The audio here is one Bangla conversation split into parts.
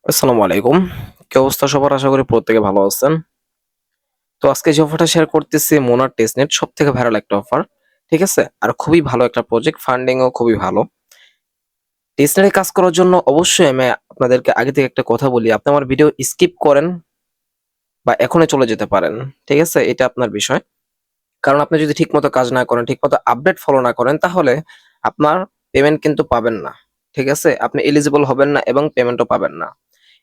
আসসালামু আলাইকুম। কি অবস্থা সবার? আশা করি প্রত্যেকে ভালো আছেন। তো আজকে যে অফারটা শেয়ার করতেছি মোনার টেস্টনেট সবথেকে ভাইরাল একটা অফার। ঠিক আছে? আর খুবই ভালো একটা প্রজেক্ট, ফান্ডিং ও খুবই ভালো। টেস্টনেটে কাজ করার জন্য অবশ্যই আমি আপনাদেরকে আগে থেকে একটা কথা বলি। আপনি আমার ভিডিও স্কিপ করেন বা এখনই চলে যেতে পারেন। ঠিক আছে? এটা আপনার বিষয়। কারণ আপনি যদি ঠিকমতো কাজ না করেন, ঠিকমতো আপডেট ফলো না করেন তাহলে আপনার পেমেন্ট কিন্তু পাবেন না। ঠিক আছে? আপনি এলিজিবল হবেন না এবং পেমেন্টও পাবেন না।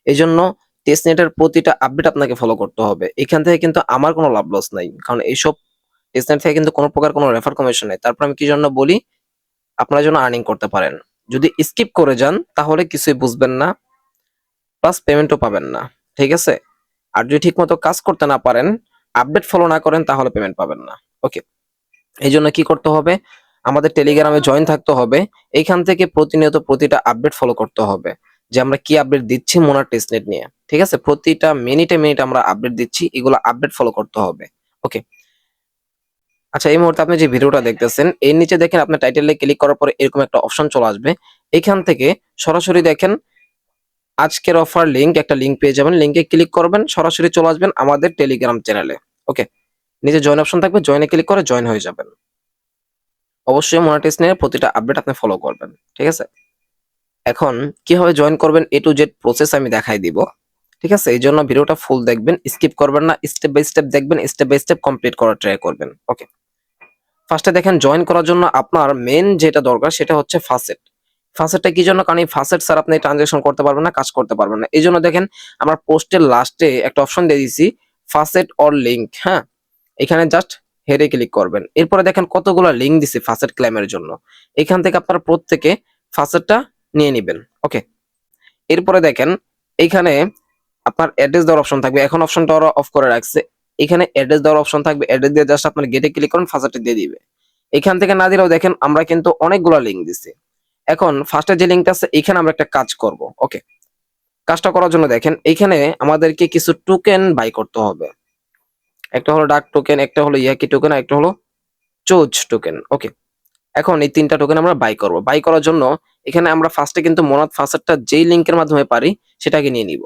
এজন্য টেস্টনেটের প্রতিটা আপডেট আপনাকে ফলো করতে হবে। এখান থেকে কিন্তু আমার কোনো লাভ লস নাই। কারণ এইসব টেস্টনেট থেকে কিন্তু কোনো প্রকার কোনো রেফার কমিশন নেই। তারপর আমি কি জন্য বলি? আপনারা যেন আর্নিং করতে পারেন। যদি স্কিপ করে যান তাহলে কিছুই বুঝবেন না, প্লাস পেমেন্টও পাবেন না। ঠিক আছে? আর যদি ঠিকমতো কাজ করতে না পারেন, আপডেট ফলো না করেন তাহলে পেমেন্ট পাবেন না। ওকে। এইজন্য কি করতে হবে? আমাদের টেলিগ্রামে জয়েন থাকতে হবে। এইখান থেকে প্রতিনিয়ত প্রতিটা আপডেট ফলো করতে হবে। যে আমরা কি আপডেট দিচ্ছি মোনার টেস্টনেট নিয়ে। ঠিক আছে? প্রতিটা মিনিটে আমরা আপডেট দিচ্ছি। এগুলো আপডেট ফলো করতে হবে। ওকে। আচ্ছা, এই মুহূর্তে আপনি যে ভিডিওটা দেখতেছেন, এর নিচে দেখেন আপনার টাইটেলে ক্লিক করার পরে এরকম একটা অপশন চলে আসবে। এখান থেকে সরাসরি দেখেন আজকের অফার একটা লিংক পেয়ে যাবেন। লিংকে ক্লিক করবেন, সরাসরি চলে আসবেন আমাদের টেলিগ্রাম চ্যানেলে। ওকে। নিচে জয়েন অপশন থাকবে, জয়েনে ক্লিক করে জয়েন হয়ে যাবেন। অবশ্যই মনিটাইজেশনের প্রতিটা আপডেট আপনি ফলো করবেন। ঠিক আছে? এখন কিভাবে জয়েন করবেন A to Z প্রসেস আমি দেখাই দিব। ঠিক আছে? এইজন্য ভিডিওটা ফুল দেখবেন, স্কিপ করবেন না। স্টেপ বাই স্টেপ দেখবেন, স্টেপ বাই স্টেপ কমপ্লিট করার ট্রাই করবেন। ওকে। ফার্স্টে দেখেন জয়েন করার জন্য আপনার মেইন যেটা দরকার সেটা হচ্ছে ফাসেট। ফাসেটটা কি জন্য? কারণ এই ফাসেট ছাড়া আপনি ট্রানজাকশন করতে পারবেন না, কাজ করতে পারবেন না। এইজন্য দেখেন আমরা পোস্টের লাস্টে একটা অপশন দিয়ে দিয়েছি ফাসেট অর লিংক। হ্যাঁ? এখানে জাস্ট হেডে ক্লিক করবেন। এরপরে দেখেন কতগুলা লিংক দিছি ফাসেট ক্লেমের জন্য। এখান থেকে আপনারা প্রত্যেকে ফাসেটটা নিয়ে নিবেন। ওকে। এরপরে দেখেন এইখানে আপনার অ্যাড্রেস দেওয়ার অপশন থাকবে। এখন অপশনটা ওরা অফ করে রাখছে। এখানে অ্যাড্রেস দেওয়ার অপশন থাকবে। অ্যাড্রেস দিয়ে জাস্ট আপনার গেটে ক্লিক করেন, ফাসেটটা দিয়ে দিবে। এখান থেকে না দিলেও দেখেন আমরা কিন্তু অনেকগুলা লিংক দিছি। এখন ফার্স্টে যে লিংকটা আছে এখানে আমরা একটা কাজ করব। ওকে। কাজটা করার জন্য দেখেন এইখানে আমাদেরকে কিছু টোকেন বাই করতে হবে। একটা হলো ডাক টোকেন, একটা হলো ইয়াকি টোকেন, আর একটা হলো চোজ টোকেন। ওকে। এখন এই ৩ টা টোকেন আমরা বাই করব। বাই করার জন্য এখানে আমরা ফার্স্টে কিন্তু মোনাত ফাসেটটা যেই লিংকের মাধ্যমে পারি সেটাকে নিয়ে নিব।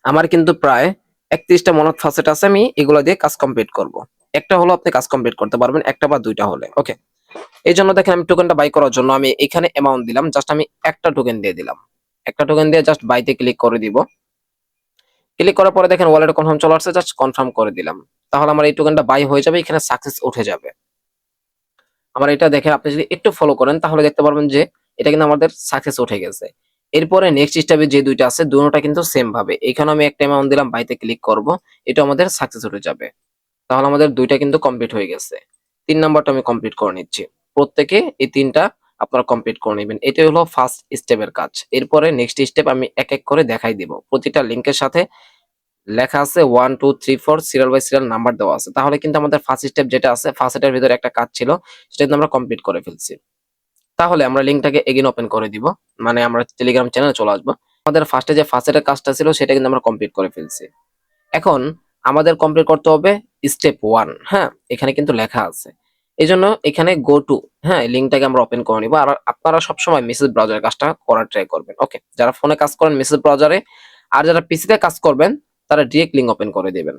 আমার কিন্তু প্রায় ৩১ টা মোনাত ফাসেট আছে, আমি এগুলা দিয়ে কাজ কমপ্লিট করব। একটা হলো আপনি কাজ কমপ্লিট করতে পারবেন, একটা বা ২ টা হলে। ওকে। এইজন্য দেখেন আমি টোকেনটা বাই করার জন্য আমি এখানে অ্যামাউন্ট দিলাম। জাস্ট আমি একটা টোকেন দিয়ে দিলাম। একটা টোকেন দিয়ে জাস্ট বাইতে ক্লিক করে দিব। ক্লিক করার পরে দেখেন ওয়ালেট কনফার্ম চলে আসছে, জাস্ট কনফার্ম করে দিলাম। তাহলে আমার এই টোকেনটা বাই হয়ে যাবে, এখানে সাকসেস উঠে যাবে। আমার এটা দেখে আপনি যদি একটু ফলো করেন তাহলে দেখতে পারবেন যে এটা কিন্তু আমাদের সাকসেস উঠে গেছে। এরপরে নেক্সট স্টেপে যে ২টা আছে দুটোটা কিন্তু সেম ভাবে। এখানে আমি একটা অ্যামাউন্ট দিলাম, বাইতে ক্লিক করব। এটা আমাদের সাকসেস উঠে যাবে। তাহলে আমাদের ২টা কিন্তু কমপ্লিট হয়ে গেছে। ৩ নাম্বারটা আমি কমপ্লিট করে নিচ্ছি। প্রত্যেকে এই ৩টা আপনারা কমপ্লিট করে নিবেন। এটাই হলো ফার্স্ট স্টেপের কাজ। এরপরে নেক্সট স্টেপ আমি এক এক করে দেখাই দিব। প্রতিটা লিংকের সাথে লেখা আছে 1 2 3 4 সিরিয়াল বাই সিরিয়াল নাম্বার দেওয়া আছে। তাহলে কিন্তু আমাদের ফার্স্ট স্টেপ যেটা আছে, ফার্স্ট এটার ভিতরে একটা কাজ ছিল, সেটা কিন্তু আমরা কমপ্লিট করে ফেলছি। তাহলে আমরা লিংকটাকে এগেইন ওপেন করে দিব। মানে আমরা টেলিগ্রাম চ্যানেলে চলে আসবো। আমাদের ফার্স্টে যে ফার্স্ট এর কাজটা ছিল সেটা কিন্তু আমরা কমপ্লিট করে ফেলছি। এখন আমাদের কমপ্লিট করতে হবে স্টেপ 1। হ্যাঁ? এখানে কিন্তু লেখা আছে। এজন্য এখানে গো টু, হ্যাঁ, লিংকটাকে আমরা ওপেন করে নিব। আর আপনারা সবসময় মেসেজ ব্রাউজারের কাজটা করার ট্রাই করবেন। ওকে। যারা ফোনে কাজ করেন মেসেজ ব্রাউজারে, আর যারা পিসিতে কাজ করবেন তারা ডিরেক্ট লিংক ওপেন করে দিবেন।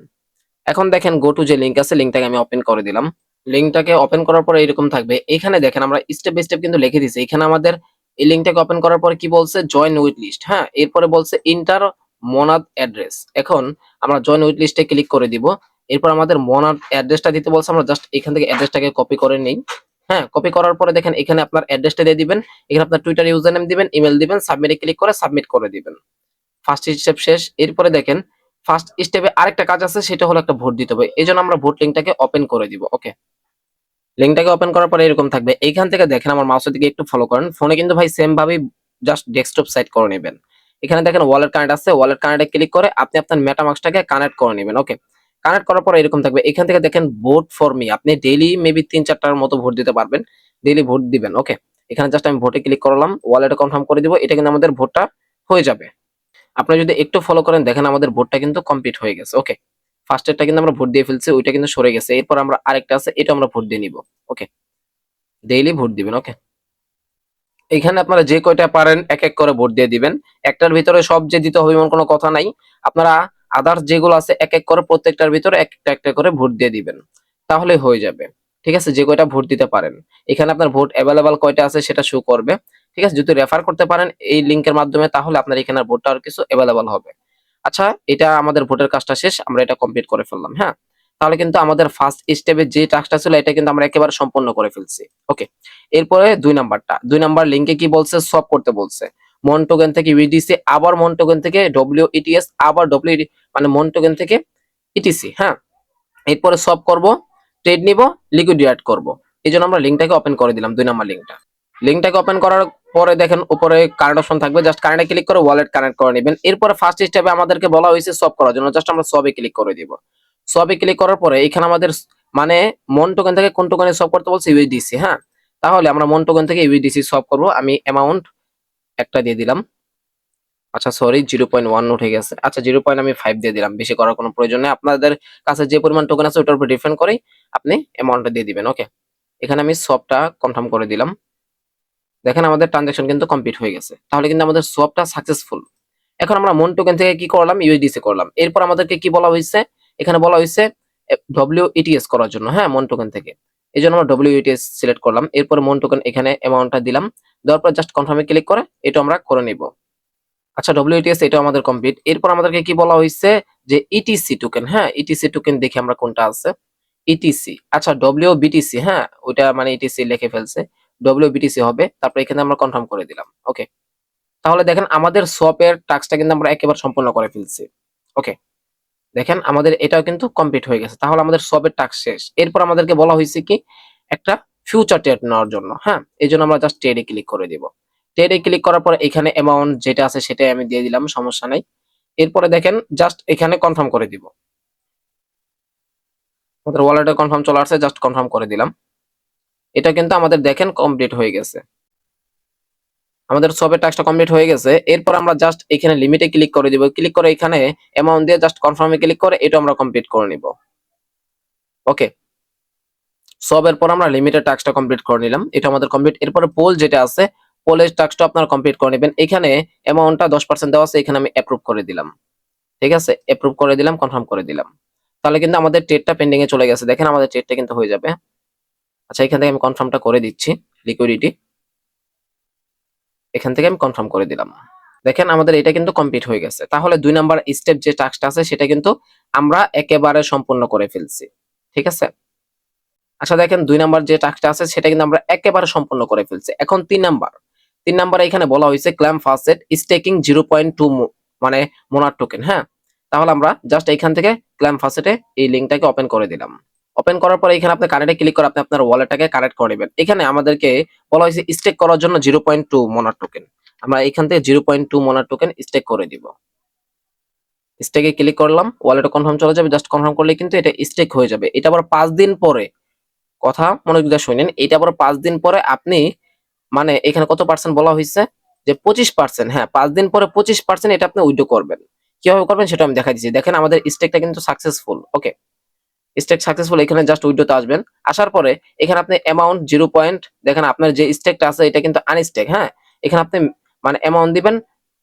এখন দেখেন গো টু যে লিংক আছে, লিংকটাকে আমি ওপেন করে দিলাম। লিংকটাকে ওপেন করার পরে এরকম থাকবে। এখানে দেখেন আমরা স্টেপ বাই স্টেপ কিন্তু লিখে দিয়েছি। এখানে আমাদের এই লিংকটাকে ওপেন করার পরে কি বলছে? Join with list. হ্যাঁ? এরপরে বলছে এন্টার মোনাদ অ্যাড্রেস। এখন আমরা জয়েন উইথ লিস্টে ক্লিক করে দিব। এরপর আমাদের মোনাদ অ্যাড্রেসটা দিতে বলছে, আমরা জাস্ট এখান থেকে অ্যাড্রেসটাকে কপি করে নেই। হ্যাঁ? কপি করার পরে দেখেন এখানে আপনার অ্যাড্রেসটা দিয়ে দিবেন। এখানে আপনার টুইটার ইউজার নেম দিবেন, ইমেল দিবেন, সাবমিটে ক্লিক করে সাবমিট করে দিবেন। ফার্স্ট স্টেপ শেষ। এরপরে দেখেন ফার্স্ট স্টেপে আরেকটা কাজ আছে, সেটা হলো একটা ভোট দিতে হবে। এজন্য আমরা ভোট লিংকটাকে ওপেন করে দিব। ওকে। লিংকটাকে ওপেন করার পরে এরকম থাকবে। এইখান থেকে দেখেন আমার মাউসের দিকে একটু ফলো করেন। ফোনে কিন্তু ভাই সেম ভাবেই জাস্ট ডেস্কটপ সাইড করে নেবেন। এখানে দেখেন ওয়ালেট কানেক্ট আছে। ওয়ালেট কানেক্টে ক্লিক করে আপনি আপনার মেটামাস্কটাকে কানেক্ট করে নেবেন। ওকে। কানেক্ট করার পরে এরকম থাকবে। এখান থেকে দেখেন ভোট ফর মি। আপনি ডেইলি মেবি ৩-৪ টার মতো ভোট দিতে পারবেন। ডেইলি ভোট দিবেন। ওকে। এখানে জাস্ট আমি ভোটে ক্লিক করলাম। ওয়ালেটে কনফার্ম করে দিব। এটা কিন্তু আমাদের ভোটটা হয়ে যাবে। আপনারা যদি একটু ফলো করেন দেখেন আমাদের ভোটটা কিন্তু কমপ্লিট হয়ে গেছে। ওকে। ফার্স্ট এরটা কিন্তু আমরা ভোট দিয়ে ফেলছি, ওইটা কিন্তু সরে গেছে। এরপর আমরা আরেকটা আছে, এটা আমরা ভোট দিয়ে নিব। ওকে। ডেইলি ভোট দিবেন। ওকে। এখানে আপনারা যে কয়টা পারেন এক এক করে ভোট দিয়ে দিবেন। একটার ভিতরে সব যে দিতে হবে এমন কোনো কথা নাই। আপনারা আদার্স যেগুলো আছে এক এক করে প্রত্যেকটার ভিতরে একটা একটা করে ভোট দিয়ে দিবেন। তাহলে হয়ে যাবে। ঠিক আছে? যে কয়টা ভোট দিতে পারেন। এখানে আপনার ভোট এভেইলেবল কয়টা আছে সেটা শো করবে। ঠিক আছে? যদি রেফার করতে পারেন এই লিংকের মাধ্যমে তাহলে আপনার এখানে আর ভোটটা আর কিছু এভেইলেবল হবে। আচ্ছা, এটা আমাদের ভোটের কাজটা শেষ। আমরা এটা কমপ্লিট করে ফেললাম। হ্যাঁ? তাহলে কিন্তু আমাদের ফার্স্ট স্টেপে যে টাস্কটা ছিল এটা কিন্তু আমরা একেবারে সম্পন্ন করে ফেলছি। ওকে। এরপরে ২ নাম্বারটা। ২ নাম্বার লিংকে কি বলছে? সোয়াপ করতে বলছে। মন টোকেন থেকে ইউএসডিসি আবার মন টোকেন থেকে ডব্লিউইটিএস আবার মানে মন টোকেন থেকে ইটিসি। হ্যাঁ? এরপরে সোয়াপ করব, ট্রেড নিব, লিকুইডিটি অ্যাড করব। এজন্য আমরা লিংকটাকে ওপেন করে দিলাম ২ নাম্বার লিংকটা। লিংকটাকে ওপেন করার পরে দেখেন উপরে কারেন্ট অপশন থাকবে, জাস্ট কারেন্টে ক্লিক করে ওয়ালেট কানেক্ট করে নেবেন। এরপরে ফার্স্ট স্টেপে আমাদেরকে বলা হয়েছে সোয়াপ করার জন্য, জাস্ট আমরা সোয়াপে ক্লিক করে দিব। সোয়াপে ক্লিক করার পরে এখানে আমাদের মানে মন টোকেন থেকে কোন টোকেনে সোয়াপ করতে বলছে? ইউএসডিসি। হ্যাঁ, তাহলে আমরা মন টোকেন থেকে ইউএসডিসি সোয়াপ করব। আমি অ্যামাউন্ট একটা দিয়ে দিলাম। আচ্ছা সরি, 0.1 উঠে গেছে। আচ্ছা 0.5 দিয়ে দিলাম, বেশি করার কোনো প্রয়োজন নেই। আপনাদের কাছে যে পরিমাণ টোকেন আছে ওটার উপর ডিপেন্ড করে আপনি অ্যামাউন্টটা দিয়ে দিবেন। ওকে, এখানে আমি সোয়াপটা কনফার্ম করে দিলাম। দেখেন আমাদের ট্রানজাকশন কিন্তু কমপ্লিট হয়ে গেছে। তাহলে কিন্তু আমাদের সোয়াপটা সাকসেসফুল। এখন আমরা মন টোকেন থেকে কি করলাম? ইউএসডিসি করলাম। এরপর আমাদেরকে কি বলা হয়েছে? এখানে বলা হয়েছে ডব্লিউইটিএস করার জন্য। হ্যাঁ, মন টোকেন থেকে। এজন্য আমরা ডব্লিউইটিএস সিলেক্ট করলাম। এরপর মন টোকেন এখানে অ্যামাউন্টটা দিলাম। দেওয়ার পর জাস্ট কনফার্মে ক্লিক করে এটা আমরা করে নিব। আচ্ছা ডব্লিউটিএস এটা আমাদের কমপ্লিট। এরপর আমাদেরকে কি বলা হয়েছে? যে ইটিসি টোকেন। হ্যাঁ, ইটিসি টোকেন দেখি আমরা কোনটা আছে। ইটিসি, আচ্ছা ডব্লিউবিটিসি। হ্যাঁ, ওইটা মানে ইটিসি লিখে ফেলছে, ডব্লিউবিটিসি হবে। তারপর এখানে আমরা কনফার্ম করে দিলাম। ওকে, তাহলে দেখেন আমাদের সোয়াপের টাস্কটা কিন্তু আমরা একেবারে সম্পূর্ণ করে ফেলছি। ওকে, দেখেন আমাদের এটাও কিন্তু কমপ্লিট হয়ে গেছে। তাহলে আমাদের সোয়াপের টাস্ক শেষ। এরপর আমাদেরকে বলা হয়েছে কি একটা ফিউচার ট্রেড নেওয়ার জন্য। হ্যাঁ, এই জন্য আমরা জাস্ট ট্রেডে ক্লিক করে দিব। ট্রেডে ক্লিক করার পর এখানে অ্যামাউন্ট যেটা আছে সেটাই আমি দিয়ে দিলাম, সমস্যা নাই। এরপরে দেখেন জাস্ট এখানে কনফার্ম করে দিব। আমাদের ওয়ালেটে কনফার্ম চলে আসছে, জাস্ট কনফার্ম করে দিলাম। এটা কিন্তু আমাদের দেখেন কমপ্লিট হয়ে গেছে। আমাদের সবের টাস্কটা কমপ্লিট হয়ে গেছে। এরপর আমরা জাস্ট এখানে লিমিটে ক্লিক করে দিব। ক্লিক করে এখানে অ্যামাউন্ট দিয়ে জাস্ট কনফার্মে ক্লিক করে এটা আমরা কমপ্লিট করে নিব। ওকে, সবের পর আমরা লিমিটের টাস্কটা কমপ্লিট করে নিলাম। এটা আমাদের কমপ্লিট। এরপরে পোল যেটা আছে, পোলের টাস্কটা আপনারা কমপ্লিট করে নেবেন। এখানে অ্যামাউন্টটা 10% দেওয়া আছে, এখানে আমি অ্যাপ্রুভ করে দিলাম। ঠিক আছে, অ্যাপ্রুভ করে দিলাম, কনফার্ম করে দিলাম। তাহলে কিন্তু আমাদের ট্রেডটা পেন্ডিং এ চলে গেছে। দেখেন আমাদের ট্রেডটা কিন্তু হয়ে যাবে। আচ্ছা, এখান থেকে আমি কনফার্মটা করে দিচ্ছি। লিকুইডিটি এখান থেকে আমি কনফার্ম করে দিলাম। দেখেন আমাদের এটা কিন্তু কমপ্লিট হয়ে গেছে। তাহলে ২ নাম্বার স্টেপ যে টাস্কটা আছে সেটা কিন্তু আমরা একেবারে সম্পূর্ণ করে ফেলছি। ঠিক আছে? আচ্ছা দেখেন ২ নাম্বার যে টাস্কটা আছে সেটা কিন্তু আমরা একেবারে সম্পূর্ণ করে ফেলছি। এখন ৩ নাম্বার। ৩ নাম্বারে এখানে বলা হয়েছে ক্লেম ফাস্টেড স্টেকিং 0.2 মানে মোনার টোকেন। হ্যাঁ? তাহলে আমরা জাস্ট এইখান থেকে ক্লেম ফাস্টেডে এই লিংকটাকে ওপেন করে দিলাম। ওপেন করার পরে এখানে আপনি কানেক্টে ক্লিক করে আপনি আপনার ওয়ালেটটাকে কানেক্ট করে নেবেন। এখানে আমাদেরকে বলা হয়েছে স্টেক করার জন্য 0.2 মোনার টোকেন। আমরা এখান থেকে 0.2 মোনার টোকেন স্টেক করে দিব। স্টেকে ক্লিক করলাম, ওয়ালেটে কনফার্ম চলে যাবে। জাস্ট কনফার্ম করলে কিন্তু এটা স্টেক হয়ে যাবে। এটা আবার ৫ দিন পরে, কথা মনোযোগ দিয়ে শুনেন, এটা আবার ৫ দিন পরে আপনি মানে এখানে কত পার্সেন্ট বলা হয়েছে? যে 25%। হ্যাঁ, ৫ দিন পরে 25% এটা আপনি উইথড্র করবেন। কিভাবে করবেন সেটা আমি দেখাই দিচ্ছি। দেখেন আমাদের স্টেকটা কিন্তু সাকসেসফুল। ওকে, স্টেক সাকসেসফুল। এখানে জাস্ট উইথড্রোতে আসবেন। আসার পরে এখানে আপনি অ্যামাউন্ট 0 পয়েন্ট দেখেন আপনার যে স্টেকটা আছে এটা কিন্তু আনস্টেক। হ্যাঁ, এখানে আপনি মানে অ্যামাউন্ট দিবেন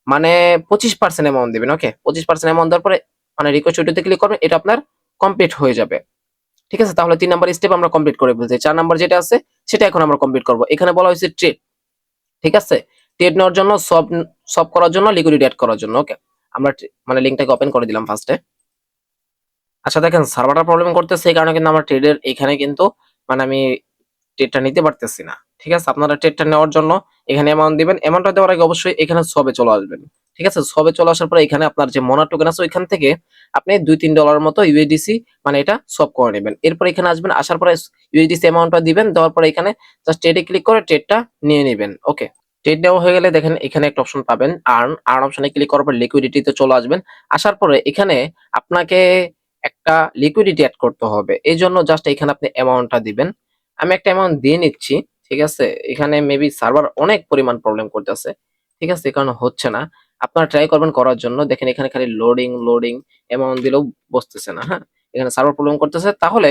মানে 25% অ্যামাউন্ট দিবেন। ওকে, 25% অ্যামাউন্ট দেওয়ার পরে মানে রিকোয়েস্ট উইথড্রোতে ক্লিক করবেন, এটা আপনার কমপ্লিট হয়ে যাবে। ঠিক আছে, তাহলে ৩ নাম্বার স্টেপ আমরা কমপ্লিট করে ফেলছি। ৪ নাম্বার যেটা আছে সেটা এখন আমরা কমপ্লিট করব। এখানে বলা হয়েছে ট্রেড। ঠিক আছে, ট্রেড নেওয়ার জন্য সব সব করার জন্য লিকুইডিটি অ্যাড করার জন্য। ওকে, আমরা মানে লিংকটাকে ওপেন করে দিলাম ফার্স্টে। আচ্ছা দেখেন সার্ভারটা প্রবলেম করতেছে, এই কারণে কিন্তু আমার ট্রেডের এখানে কিন্তু মানে আমি ট্রেডটা নিতে পারতেছি না। ঠিক আছে, আপনারা ট্রেডটা নেওয়ার জন্য এখানে অ্যামাউন্ট দিবেন। অ্যামাউন্টটা দেওয়ার আগে অবশ্যই এখানে সবে চলে আসবেন। ঠিক আছে, সবে চলে আসার পরে এখানে আপনার যে মোনার টোকেন আছে ওইখান থেকে আপনি ২-৩ ডলার মতো ইউএসডিসি মানে এটা সোয়াপ করে নেবেন। এরপর এখানে আসবেন, আসার পরে ইউএসডিসি অ্যামাউন্টটা দিবেন। দেওয়ার পরে এখানে জাস্ট ট্রেডে ক্লিক করে ট্রেডটা নিয়ে নেবেন। ওকে, ট্রেড নেওয়া হয়ে গেলে দেখেন এখানে একটা অপশন পাবেন আর্ন। আর্ন অপশনে ক্লিক করার পর লিকুইডিটিতে চলে আসবেন। আসার পরে এখানে আপনাকে একটা লিকুইডিটি এড করতে হবে। এইজন্য জাস্ট এখানে আপনি অ্যামাউন্টটা দিবেন। আমি একটা অ্যামাউন্ট দিয়ে নিচ্ছি। ঠিক আছে, এখানে মেবি সার্ভার অনেক পরিমাণ প্রবলেম করতেছে। ঠিক আছে, এই কারণে হচ্ছে না। আপনারা ট্রাই করবেন করার জন্য। দেখেন এখানে খালি লোডিং লোডিং অ্যামাউন্ট দিলেও বসতেছে না। হ্যাঁ, এখানে সার্ভার প্রবলেম করতেছে। তাহলে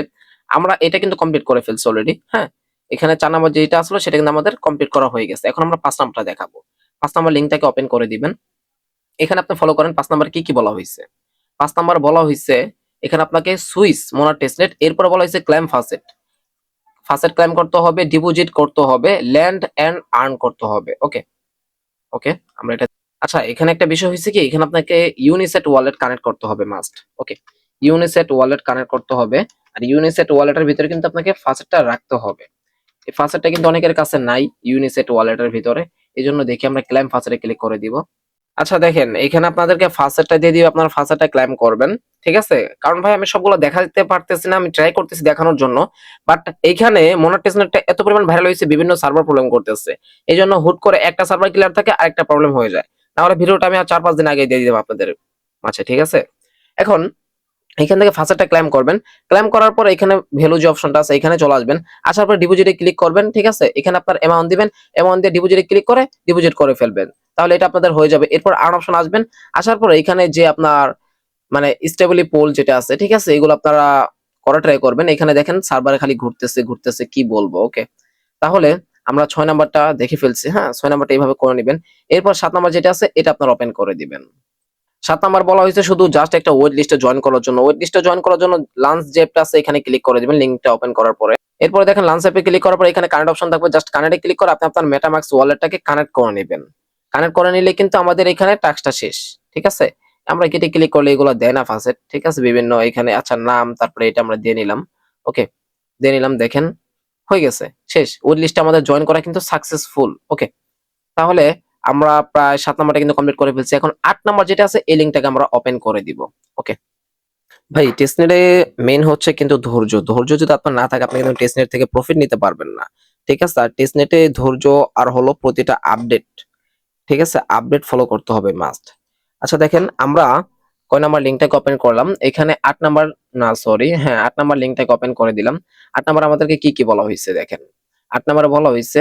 আমরা এটা কিন্তু কমপ্লিট করে ফেলছি অলরেডি। হ্যাঁ, এখানে 4 নাম্বার যেটা আসলো সেটা কিন্তু আমাদের কমপ্লিট করা হয়ে গেছে। এখন আমরা 5 নাম্বারটা দেখাবো। 5 নাম্বার লিঙ্কটাকে ওপেন করে দিবেন। এখানে আপনি ফলো করেন 5 নাম্বারে কি বলা হইছে। 5 নাম্বার বলা হইছে এখানে আপনাকে সুইস মোনার টেস্টনেট, এরপরে বলা হইছে ক্লেম ফাসেট। ফাসেট ক্লেম করতে হবে, ডিপোজিট করতে হবে, ল্যান্ড এন্ড আর্ন করতে হবে। ওকে, ওকে আমরা এটা। আচ্ছা, এখানে একটা বিষয় হইছে কি, এখানে আপনাকে ইউনিসেট ওয়ালেট কানেক্ট করতে হবে মাস্ট। ওকে, ইউনিসেট ওয়ালেট কানেক্ট করতে হবে। আর ইউনিসেট ওয়ালেটের ভিতরে কিন্তু আপনাকে ফাসেটটা রাখতে হবে। এই ফাসেটটা কিন্তু অনেকের কাছে নাই ইউনিসেট ওয়ালেটের ভিতরে। এজন্য দেখি আমরা ক্লেম ফাসেটে ক্লিক করে দিব। আচ্ছা দেখেন, এখানে আপনাদেরকে ফাসেটটা দিয়ে দিবে, আপনারা ফাসেটটা ক্লেম করবেন। ঠিক আছে, কারণ ভাই আমি সবগুলো দেখাতে পারতেছি না, আমি ট্রাই করতেছি দেখানোর জন্য। বাট এইখানে মোনেটাইজেশনটা এত পরিমাণ ভাইরাল হয়েছে, বিভিন্ন সার্ভার প্রবলেম করতেছে। এই জন্য হুট করে একটা সার্ভার ক্লিয়ার থাকে আরেকটা প্রবলেম হয়ে যায়। তাহলে ভিডিওটা আমি আর 4-5 দিন আগে দিয়ে দিলাম আপনাদের মাঝে। ঠিক আছে, এখন এখান থেকে ফাসেটটা ক্লেম করবেন। ক্লেম করার পর এখানে ভ্যালু যে অপশনটা আছে এখানে চলে আসবেন। আসার পর ডিপোজিটে ক্লিক করবেন। ঠিক আছে, এখানে আপনার অ্যামাউন্ট দিবেন, অ্যামাউন্ট দিয়ে ডিপোজিটে ক্লিক করে ডিপোজিট করে ফেলবেন। তাহলে এটা আপনাদের হয়ে যাবে। এরপর আর্ন অপশন আসবেন। আসার পর এখানে যে আপনার মানে স্টেবলি পোল যেটা আছে, ঠিক আছে, এগুলো আপনারা করা ট্রাই করবেন। এখানে দেখেন সার্ভারে খালি ঘুরতেছে ঘুরতেছে, কি বলবো। ওকে, তাহলে আমরা 6 নাম্বারটা দেখে ফেলছি। হ্যাঁ, 6 নাম্বারটা এইভাবে করে নেবেন। এরপর 7 নাম্বার যেটা আছে এটা আপনারা ওপেন করে দিবেন। 7 নাম্বার বলা হয়েছে শুধু জাস্ট একটা ওয়েট লিস্টে জয়েন করার জন্য। ওয়েট লিস্টে জয়েন করার জন্য লাঞ্চ যে অ্যাপটা আছে এখানে ক্লিক করে দিবেন, লিংকটা ওপেন করার পরে। এরপরে দেখেন লাঞ্চ অ্যাপে ক্লিক করার পরে এখানে কানেক্ট অপশন থাকবে, জাস্ট কানেক্টে ক্লিক করে আপনি আপনার মেটামাক্স ওয়ালেটটাকে কানেক্ট করে নেবেন। কানেক্ট করে নিলে কিন্তু আমাদের এখানে টাস্কটা শেষ। ঠিক আছে, আমরা কেটে ক্লিক করলে এগুলো দেয় না ফাসেট। ঠিক আছে, বিভিন্ন এখানে আচ্ছা নাম, তারপরে এটা আমরা দিয়ে নিলাম। ওকে, দিয়ে নিলাম, দেখেন হয়ে গেছে, শেষ। ওয়েট লিস্টে আমাদের জয়েন করা কিন্তু সাকসেসফুল। ওকে, তাহলে আমরা প্রায় 7 নাম্বারটা কিন্তু কমপ্লিট করে ফেলছি। এখন 8 নাম্বার যেটা আছে এই লিংকটাকে আমরা ওপেন করে দিব। ওকে ভাই, টেস্টনেটে মেইন হচ্ছে কিন্তু ধৈর্য। ধৈর্য যদি আপনার না থাকে আপনি কিন্তু টেস্টনেট থেকে প্রফিট নিতে পারবেন না। ঠিক আছে, আর টেস্টনেটে ধৈর্য আর হলো প্রতিটা আপডেট, ঠিক আছে, আপডেট ফলো করতে হবে মাস্ট। আচ্ছা দেখেন, আমরা কয় নাম্বার লিংকটাকে ওপেন করলাম, এখানে 8 নাম্বার, না সরি, হ্যাঁ 8 নাম্বার লিংকটাকে ওপেন করে দিলাম। 8 নাম্বার আমাদেরকে কি বলা হয়েছে দেখেন। 8 নাম্বারে বলা হয়েছে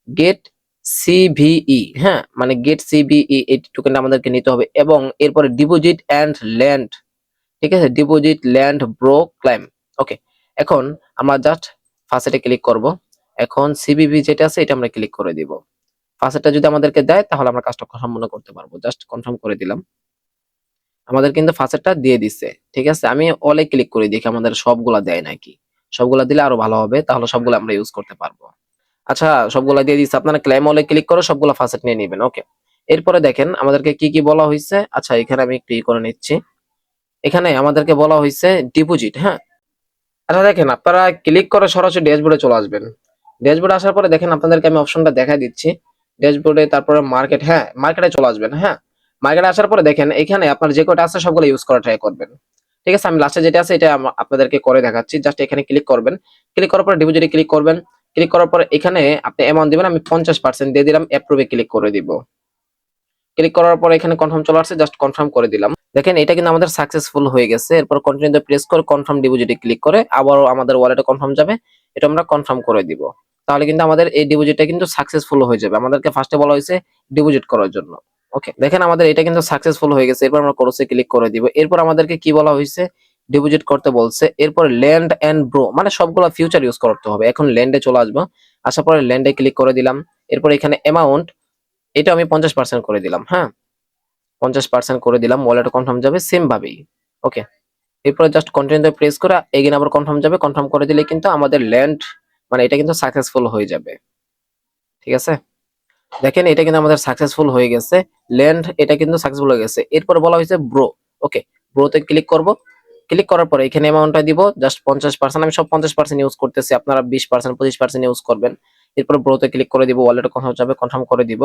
গেট সিভিই। হ্যাঁ, মানে গেট সিভিই এই টোকেনটা আমাদেরকে নিতে হবে, এবং এরপরে ডিপোজিট এন্ড ল্যান্ড। ঠিক আছে, deposit land bro claim. Okay, এখন আমরা জাস্ট ফার্স্টে ক্লিক করব। এখন সিভিভি যেটা আছে এটা আমরা ক্লিক করে দিব। ফার্স্টটা যদি আমাদেরকে দেয় তাহলে আমরা কাজটা সম্পূর্ণ করতে পারবো। জাস্ট কনফার্ম করে দিলাম। আমাদের কিন্তু ফার্স্টটা দিয়ে দিচ্ছে। ঠিক আছে, আমি অলে ক্লিক করে দেখি আমাদের সবগুলা দেয় নাকি। সবগুলা দিলে আরো ভালো হবে, তাহলে সবগুলো আমরা ইউজ করতে পারবো। আচ্ছা, সবগুলা দিয়ে দিচ্ছে, আপনারা ক্লেম অলে ক্লিক করে সবগুলা ফার্স্ট নিয়ে নেবেন। ওকে, এরপরে দেখেন আমাদেরকে কি বলা হয়েছে। আচ্ছা, এখানে আমি একটু করে নিচ্ছি। এখানে আমাদেরকে বলা হয়েছে ডিপোজিট। হ্যাঁ, আচ্ছা দেখেন, আপনারা ক্লিক করে সরাসরি ড্যাশবোর্ডে চলে আসবেন। ড্যাশবোর্ডে আসার পরে দেখেন আপনাদেরকে আমি অপশনটা দেখাই দিচ্ছি। ড্যাশবোর্ডে তারপরে মার্কেট, হ্যাঁ মার্কেটে চলে আসবেন। হ্যাঁ, মার্কেটে আসার পরে দেখেন এখানে আপনার যে কয়টা আছে সবগুলো ইউজ করা ট্রাই করবেন। ঠিক আছে, আমি লাস্টে যেটা আছে এটা আপনাদেরকে করে দেখাচ্ছি। জাস্ট এখানে ক্লিক করবেন। ক্লিক করার পরে ডিপোজিটে ক্লিক করবেন। ক্লিক করার পরে এখানে আপনি অ্যামাউন্ট দিবেন, আমি 50% দিয়ে দিলাম, অ্যাপ্রুভে ক্লিক করে দিব। ক্লিক করার পরে এখানে কনফার্ম চলে আসছে, জাস্ট কনফার্ম করে দিলাম। দেখেন এটা কিন্তু আমাদের সাকসেসফুল হয়ে গেছে। এরপর কন্টিনিউতে প্রেস করে কনফার্ম ডিপোজিটে ক্লিক করে আবারও আমাদের ওয়ালেটে কনফার্ম যাবে, এটা আমরা কনফার্ম করে দিব। তাহলে কিন্তু আমাদের এই ডিপোজিটটা কিন্তু সাকসেসফুল হয়ে যাবে। আমাদেরকে ফার্স্টে বলা হয়েছে ডিপোজিট করার জন্য। ওকে, দেখেন আমাদের এটা কিন্তু সাকসেসফুল হয়ে গেছে। এরপর আমরা ক্রসে ক্লিক করে দিব। এরপর আমাদেরকে কি বলা হয়েছে, ডিপোজিট করতে বলছে। এরপর ল্যান্ড এন্ড ব্রো, মানে সবগুলো ফিউচার ইউজ করতে হবে। এখন ল্যান্ডে চলে আসবো। আসার পরে ল্যান্ডে ক্লিক করে দিলাম। এরপর এখানে অ্যামাউন্ট, এটা আমি 50% করে দিলাম। হ্যাঁ, 50% করে দিলাম, ওয়ালেট কনফার্ম যাবে সেম ভাবেই। ওকে, এরপরে জাস্ট কন্টিনিউতে প্রেস করে এগেইন আবার কনফার্ম যাবে। কনফার্ম করে দিলে কিন্তু আমাদের ল্যান্ড, মানে এটা কিন্তু সাকসেসফুল হয়ে যাবে। ঠিক আছে, দেখেন এটা কিন্তু আমাদের সাকসেসফুল হয়ে গেছে। ল্যান্ড এটা কিন্তু সাকসেসফুল হয়ে গেছে। এরপর বলা হয়েছে ব্রো। ওকে, ব্রোতে ক্লিক করব। ক্লিক করার পরে এখানে অ্যামাউন্টটা দিব জাস্ট 50%। আমি সব 50% ইউজ করতেছি, আপনারা 20% 25% ইউজ করবেন। এরপর ব্রোতে ক্লিক করে দিব, ওয়ালেট কনফার্ম যাবে, কনফার্ম করে দিব।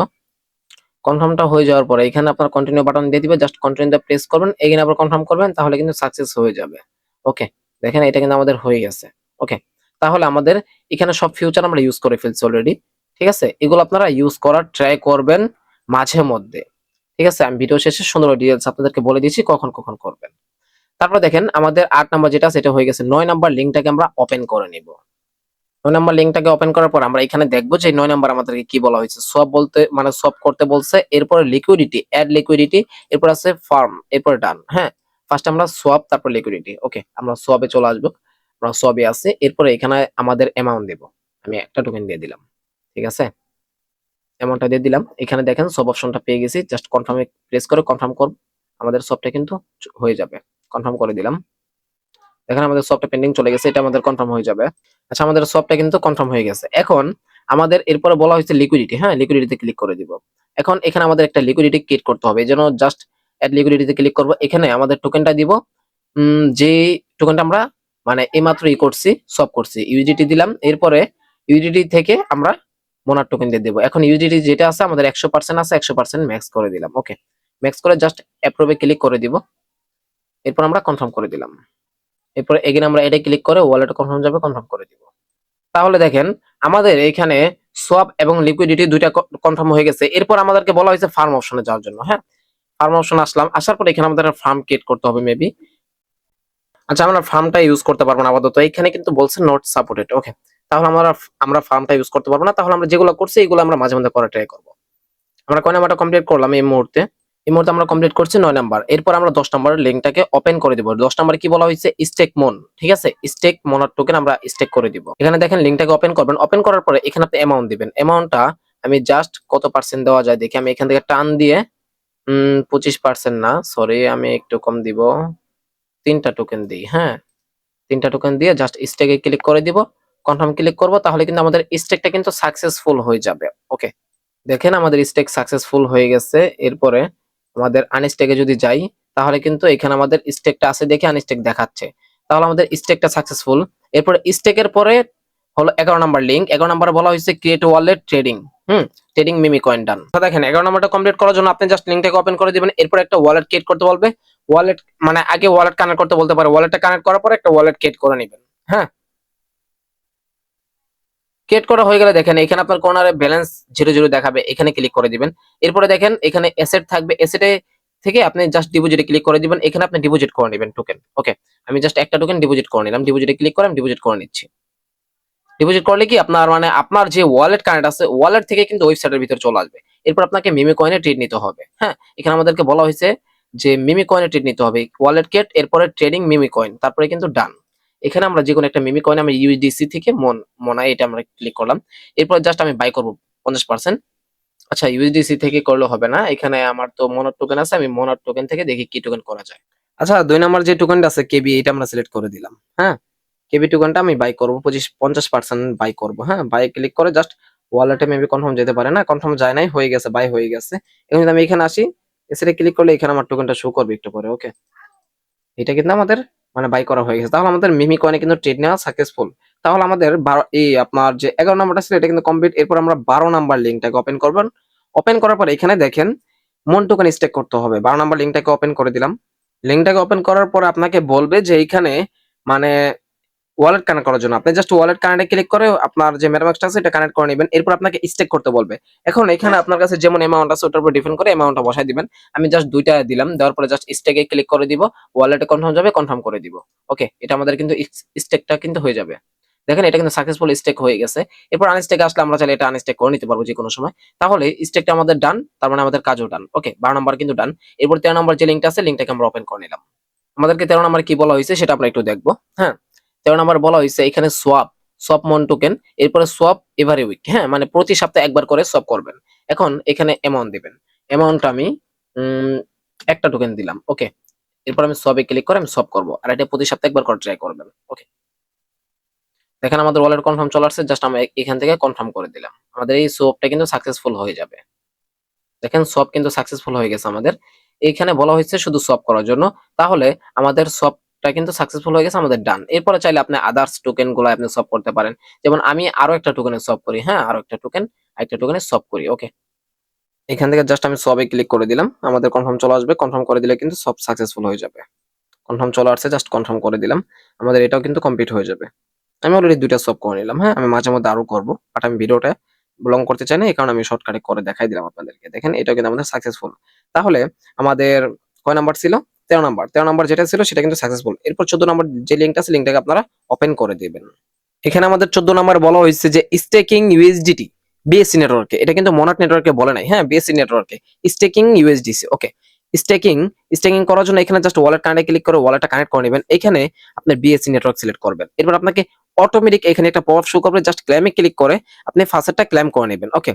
কনফার্মটা হয়ে যাওয়ার পরে এখানে আপনার কন্টিনিউ বাটন দিয়ে দিবে, জাস্ট কন্টিনিউতে প্রেস করবেন, এগেইন আবার কনফার্ম করবেন, তাহলে কিন্তু সাকসেস হয়ে যাবে। ওকে, দেখেন এটা কিন্তু আমাদের হয়ে গেছে। ওকে, তাহলে আমাদের এখানে সব ফিউচার আমরা ইউজ করে ফেলছি অলরেডি। ঠিক আছে, এগুলো আপনারা ইউজ করার ট্রাই করবেন মাঝে মধ্যে। ঠিক আছে, আমি ভিডিও শেষে সুন্দর ডিটেইলস আপনাদেরকে বলে দিচ্ছি কখন কখন করবেন। তারপর দেখেন আমাদের 8 নাম্বার যেটা সেটা হয়ে গেছে। 9 নাম্বার লিংকটাকে আমরা ওপেন করে নিব। 9 নাম্বার লিংকটাকে ওপেন করার পর আমরা এখানে দেখবো যে 9 নাম্বার আমাদেরকে কি বলা হয়েছে। সোয়াপ বলতে মানে সোয়াপ করতে বলছে, এরপরে লিকুইডিটি, অ্যাড লিকুইডিটি, এরপর আছে ফার্ম, এরপর ডান। হ্যাঁ, ফার্স্ট আমরা সোয়াপ, তারপর লিকুইডিটি। ওকে, আমরা সোয়াপে চলে আসবো। আমরা সোয়াপে আছে, এরপরে এখানে আমাদের অ্যামাউন্ট দেব। আমি একটা টোকেন দিয়ে দিলাম, ঠিক আছে, এমনটা দিয়ে দিলাম। এখানে দেখেন সব অপশনটা পেয়ে গেছি, জাস্ট কনফার্মে প্রেস করে কনফার্ম করব, আমাদের সবটা কিন্তু হয়ে যাবে। কনফার্ম করে দিলাম, দেখেন আমাদের সবটা পেন্ডিং চলে গেছে, এটা আমাদের কনফার্ম হয়ে যাবে। আচ্ছা, আমাদের সবটা কিন্তু কনফার্ম হয়ে গেছে। এখন আমাদের এরপরে বলা হয়েছে লিকুইডিটি, হ্যাঁ, লিকুইডিটিতে ক্লিক করে দিব। এখন এখানে আমাদের একটা লিকুইডিটি ক্রিয়েট করতে হবে, এই জন্য জাস্ট অ্যাড লিকুইডিটিতে ক্লিক করব। এখানে আমাদের টোকেনটা দিব, যে টোকেনটা আমরা মানে এইমাত্র করছি, সব করছি, ইউজিটি দিলাম। এরপরে ইউজিটি থেকে আমরা মোনার টোকেন দিয়ে দেবো। এখন ইউজিটি যেটা আছে আমাদের 100% আছে, 100% ম্যাক্স করে দিলাম। ওকে, ম্যাক্স করে জাস্ট অ্যাপ্রুভে ক্লিক করে দিব। এরপর আমরা কনফার্ম করে দিলাম। এরপর এগেন আমরা এটা ক্লিক করে ওয়ালেট কনফার্ম যাবে, কনফার্ম করে দিব। তাহলে দেখেন আমাদের এখানে সোয়াপ এবং লিকুইডিটি দুইটা কনফার্ম হয়ে গেছে। এরপর আমাদেরকে বলা হয়েছে ফার্ম অপশনে যাওয়ার জন্য। হ্যাঁ, ফার্ম অপশন আসলাম, আসার পর এখানে আমাদের ফার্ম ক্রিয়েট করতে হবে মেবি। আচ্ছা, আমরা ফার্মটা ইউজ করতে পারবো না আপাতত, এখানে কিন্তু বলছে নট সাপোর্টেড। ওকে, তাহলে আমরা ফার্মটা ইউজ করতে পারবো না। তাহলে আমরা যেগুলো করছি এগুলো আমরা মাঝে মধ্যে করা ট্রাই করবো। আমরা কয় নাম্বারটা কমপ্লিট করলাম এই মুহূর্তে? এই মুহূর্তে আমরা কমপ্লিট করছি 9 নাম্বার। এরপর আমরা 10 নাম্বারের লিঙ্কটাকে ওপেন করে দিব। 10 নাম্বারে কি বলা হয়েছে? স্টেক মন, ঠিক আছে, স্টেক মনার টোকেন আমরা স্টেক করে দিব। এখানে দেখেন লিঙ্কটাকে ওপেন করবেন, ওপেন করার পরে এখানে আপনি অ্যামাউন্ট দিবেন। অ্যামাউন্টটা আমি জাস্ট কত পার্সেন্ট দেওয়া যায় দেখি, আমি এখান থেকে টান দিয়ে 25% না, সরি, আমি একটু কম দিব, 3টা টোকেন দিই। হ্যাঁ, 3টা টোকেন দিয়ে জাস্ট স্টেকে ক্লিক করে দিব, কনফার্ম ক্লিক করব। তাহলে কিন্তু আমাদের স্টেকটা কিন্তু সাকসেসফুল হয়ে যাবে। ওকে, দেখেন আমাদের স্টেক সাকসেসফুল হয়ে গেছে। এরপরে আমাদের আনস্টেকে যদি যাই, তাহলে কিন্তু এখানে আমাদের স্টেকটা আছে দেখে আনস্টেক দেখাচ্ছে, তাহলে আমাদের স্টেকটা সাকসেসফুল। এরপরে স্টেকের পরে হলো 11 নাম্বার লিঙ্ক। 11 নাম্বার বলা হয়েছে ক্রিয়েট ওয়ালেট ট্রেডিং, ট্রেডিং মিমি কয়েন ডান। দেখেন 11 নাম্বারটা কমপ্লিট করার জন্য আপনি জাস্ট লিঙ্কটাকে ওপেন করে দিবেন। এরপর একটা ওয়ালেট ক্রিয়েট করতে বলবে। ওয়ালেট মানে আগে ওয়ালেট কানেক্ট করতে বলতে পারে, ওয়ালেটটা কানেক্ট করার পরে একটা ওয়ালেট ক্রিয়েট করে নেবেন। হ্যাঁ, ক্রিয়েট করা হয়ে গেলে দেখেন এখানে আপনার কর্নারে ব্যালেন্স 0 দেখাবে, এখানে ক্লিক করে দিবেন। এরপরে দেখেন এখানে অ্যাসেট থাকবে, অ্যাসেটে থেকে আপনি জাস্ট ডিপোজিটে ক্লিক করে দিবেন। এখানে আপনি ডিপোজিট করে নেবেন টোকেন। ওকে, আমি জাস্ট একটা টোকেন ডিপোজিট করে নিলাম, ডিপোজিটে ক্লিক করে আমি ডিপোজিট করে নিচ্ছি। ডিপোজিট করলে কি আপনার মানে আপনার যে ওয়ালেট কানেক্ট আছে, ওয়ালেট থেকে কিন্তু ওয়েবসাইটের ভিতর চলে আসবে। এরপর আপনাকে মিমি কয়েনে ট্রেড নিতে হবে। হ্যাঁ, এখানে আমাদেরকে বলা হয়েছে যে মিমি কয়েনে ট্রেড নিতে হবে, ওয়ালেট কেট, এরপরে ট্রেডিং মিমি কয়েন, তারপরে কিন্তু ডান। এখানে আমরা যে কোনো একটা মিমি কয়েন, আমি ইউএসডিসি থেকে মনায় এটা আমরা ক্লিক করলাম। এরপর জাস্ট আমি বাই করব 50%। আচ্ছা, ইউএসডিসি থেকে করলে হবে না, এখানে আমার তো মনার টোকেন আছে, আমি মনার টোকেন থেকে দেখি কি টোকেন করা যায়। আচ্ছা, 2 নাম্বার যে টোকেনটা আছে কেবি, এটা আমরা সিলেক্ট করে দিলাম। হ্যাঁ, কেবি টোকেনটা আমি বাই করবো, 50% বাই করবো। হ্যাঁ, বাই ক্লিক করে জাস্ট ওয়ালেটে মেবি কনফার্ম যেতে পারে না, কনফার্ম যায় নাই, হয়ে গেছে, বাই হয়ে গেছে। এখন যদি আমি এখানে আসি, এসে ক্লিক করলে এখানে আমার টোকেনটা শো করবে একটু পরে। ওকে, এটা কিন্তু আমাদের মানে বাই করা হয়ে গেছে। তাহলে আমাদের মিমি কয়েনে কিন্তু ট্রেড নেওয়া সাকসেসফুল। তাহলে আমাদের আপনার যে 11 নাম্বারটা ছিল এটা কিন্তু কমপ্লিট। এরপর আমরা 12 নাম্বার লিঙ্কটাকে ওপেন করবেন। ওপেন করার পর এখানে দেখেন মন টোকেন স্টেক করতে হবে। 12 নাম্বার লিঙ্কটাকে ওপেন করে দিলাম। লিঙ্কটাকে ওপেন করার পর আপনাকে বলবে যে এইখানে মানে ওয়ালেট কানেক্ট করার জন্য আপনি জাস্ট ওয়ালেট কানেক্টে ক্লিক করে আপনার যে মেটামাস্কটা আছে এটা কানেক্ট করে নেবেন। এরপর আপনাকে স্টেক করতে বলবে। এখন এখানে আপনার কাছে যেমন অ্যামাউন্ট আছে ওটার উপর ডিপেন্ড করে অ্যামাউন্টটা বসাই দিবেন। আমি জাস্ট 2টা দিলাম, দেওয়ার পরে জাস্ট স্টেকে ক্লিক করে দিব, ওয়ালেটে কনফার্ম যাবে, কনফার্ম করে দিব। ওকে, এটা আমাদের কিন্তু স্টেকটা কিন্তু হয়ে যাবে। দেখেন এটা কিন্তু সাকসেসফুল স্টেক হয়ে গেছে। এরপর আনস্টেক আসলে আমরা চাইলে এটা আনস্টেক করে নিতে পারবো যে কোনো সময়। তাহলে স্টেকটা আমাদের ডান, তার মানে আমাদের কাজও ডান। ওকে, 12 নাম্বার কিন্তু ডান। এরপর 13 নাম্বার যে লিঙ্কটা আছে লিঙ্কটাকে আমরা ওপেন করে নিলাম। আমাদেরকে 13 নাম্বার কি বলা হয়েছে সেটা আমরা একটু দেখবো। হ্যাঁ, 13 নাম্বার বলা হয়েছে এখানে সোয়াপ মন টোকেন, এরপরে সোয়াপ এভারি উইক। হ্যাঁ, মানে প্রতি সপ্তাহে একবার করে সোয়াপ করবেন। এখন এখানে অ্যামাউন্ট দিবেন। অ্যামাউন্ট আমি একটা টোকেন দিলাম। ওকে, এরপর আমি সোয়াপে ক্লিক করে আমি সোয়াপ করবো, আর এটা প্রতি সপ্তাহে একবার করে ট্রাই করবেন। ওকে, দেখেন আমাদের ওয়ালেট কনফার্ম চলে আসছে, জাস্ট আমরা এখান থেকে কনফার্ম করে দিলাম। আমাদের এই সোয়াপটা কিন্তু সাকসেসফুল হয়ে যাবে। দেখেন সোয়াপ কিন্তু সাকসেসফুল হয়ে গেছে আমাদের। এইখানে বলা হয়েছে শুধু সোয়াপ করার জন্য, তাহলে আমাদের সোয়াপটা কিন্তু সাকসেসফুল হয়ে গেছে, আমাদের ডান। এরপরে চাইলে আপনি আদার্স টোকেন গুলো আপনি সোয়াপ করতে পারেন। যেমন আমি আরো একটা টোকেনে সোয়াপ করি। হ্যাঁ, আরো একটা টোকেনে সোয়াপ করি। ওকে, এখান থেকে জাস্ট আমি সোয়াপে ক্লিক করে দিলাম, আমাদের কনফার্ম চলে আসবে। কনফার্ম করে দিলে কিন্তু সব সাকসেসফুল হয়ে যাবে। কনফার্ম চলে আসছে, জাস্ট কনফার্ম করে দিলাম, আমাদের এটাও কিন্তু কমপ্লিট হয়ে যাবে। আমি অলরেডি 2টা সোয়াপ করে নিলাম। হ্যাঁ, আমি মাঝে মধ্যে আরো করবো, বাট আমি ভিডিওটা লং করতে চাই না, এই কারণে আমি শর্টকাটে করে দেখাই দিলাম আপনাদেরকে। দেখেন এটাও কিন্তু আমাদের সাকসেসফুল। তাহলে আমাদের কয় নাম্বার ছিল? 13 নাম্বার। 13 নাম্বার যেটা ছিল সেটা কিন্তু সাকসেসফুল। এরপর 14 নাম্বার যে লিঙ্কটা আছে লিঙ্কটাকে আপনারা ওপেন করে দিবেন। এখানে আমাদের 14 নাম্বার বলা হয়েছে যে স্টেকিং ইউএসডিটি বিএসসি নেটওয়ার্কে, এটা কিন্তু মনাট নেটওয়ার্কে বলে নাই। হ্যাঁ, বিএসসি নেটওয়ার্কে স্টেকিং ইউএসডিসি। ওকে, স্টেকিং স্টেকিং করার জন্য এখানে জাস্ট ওয়ালেট কানেক্টে ক্লিক করে ওয়ালেটটা কানেক্ট করে নেবেন। এখানে আপনার বিএসসি নেটওয়ার্ক সিলেক্ট করবেন। এরপর আপনাকে অটোমেটিক এখানে একটা পপআপ শো করবে, জাস্ট ক্লেমে ক্লিক করে আপনি ফাসেটটা ক্লেম করে নেবেন। ওকে,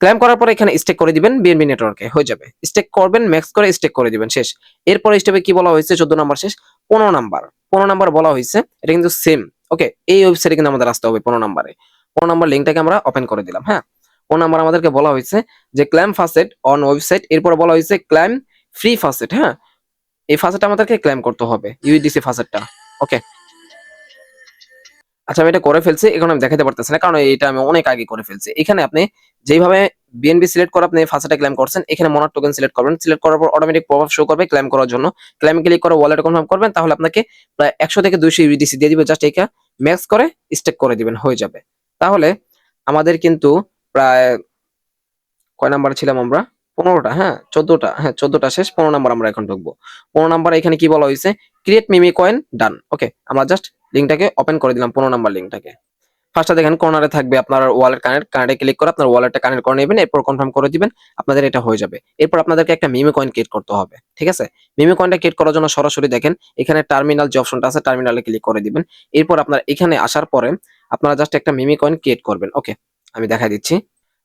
ক্লেম করার পরে এখানে স্টেক করে দিবেন বিএনবি নেটওয়ার্কে, হয়ে যাবে। স্টেক করবেন, ম্যাক্স করে স্টেক করে দিবেন, শেষ। এরপর স্টেপে কি বলা হয়েছে, 14 নাম্বার শেষ। 15 নাম্বার বলা হয়েছে, এটা কিন্তু সেম। ওকে, এই ওয়েবসাইটে কিন্তু আমাদের আসতে হবে 15 নাম্বারে। 15 নাম্বার লিঙ্কটাকে আমরা ওপেন করে দিলাম। হ্যাঁ, 15 নাম্বার আমাদেরকে বলা হয়েছে যে ক্লেম ফাসেট অন ওয়েবসাইট, এরপর বলা হয়েছে ক্লেম ফ্রি ফাসেট। হ্যাঁ, এই ফাসেটটা আমাদেরকে ক্লেম করতে হবে, ইউএসডিসি ফাসেটটা। ওকে, আচ্ছা আমি এটা করে ফেলছি, এখন আমি দেখাতে পারতেছি না কারণ এটা আমি অনেক আগে করে ফেলছি। এখানে আপনি যেভাবে বিএনবি সিলেক্ট করে আপনি ফার্স্টে ক্লেম করছেন, এখানে মনার টোকেন সিলেক্ট করবেন। সিলেক্ট করার পর অটোমেটিক পপআপ শো করবে ক্লেম করার জন্য। ক্লেম ক্লিক করে ওয়ালেট কনফার্ম করবেন, তাহলে আপনাকে প্রায় 100 থেকে 200 ইউএসডিসি দিয়ে দিবে। জাস্ট এইটা ম্যাক্স করে স্টেক করে দিবেন, হয়ে যাবে। তাহলে আমাদের কিন্তু প্রায় কয় নাম্বার ছিলাম আমরা, 15টা। হ্যাঁ 14টা, হ্যাঁ 14টা শেষ, 15 নাম্বার আমরা এখন ঢুকবো। 15 নাম্বার এখানে কি বলা হয়েছে, ক্রিয়েট মিমি কয়েন ডান। ওকে, আমরা জাস্ট লিঙ্কটাকে ওপেন করে দিলাম, 15 নাম্বার লিঙ্কটাকে। ফার্স্টে দেখেন কর্নারে থাকবে আপনার ওয়ালেট কানেক্টে ক্লিক করে আপনার ওয়ালেটটা কানেক্ট করে নেবেন, এরপর কনফার্ম করে দিবেন, আপনাদের এটা হয়ে যাবে। এরপর আপনাদেরকে একটা মিমি কয়েন ক্রিয়েট করতে হবে, ঠিক আছে। মিমি কয়েনটা ক্রিয়েট করার জন্য সরাসরি দেখেন এখানে টার্মিনাল যে অপশনটা আছে, টার্মিনালে ক্লিক করে দিবেন। এরপর আপনার এখানে আসার পরে আপনারা জাস্ট একটা মিমি কয়েন ক্রিয়েট করবেন। ওকে, আমি দেখাই দিচ্ছি।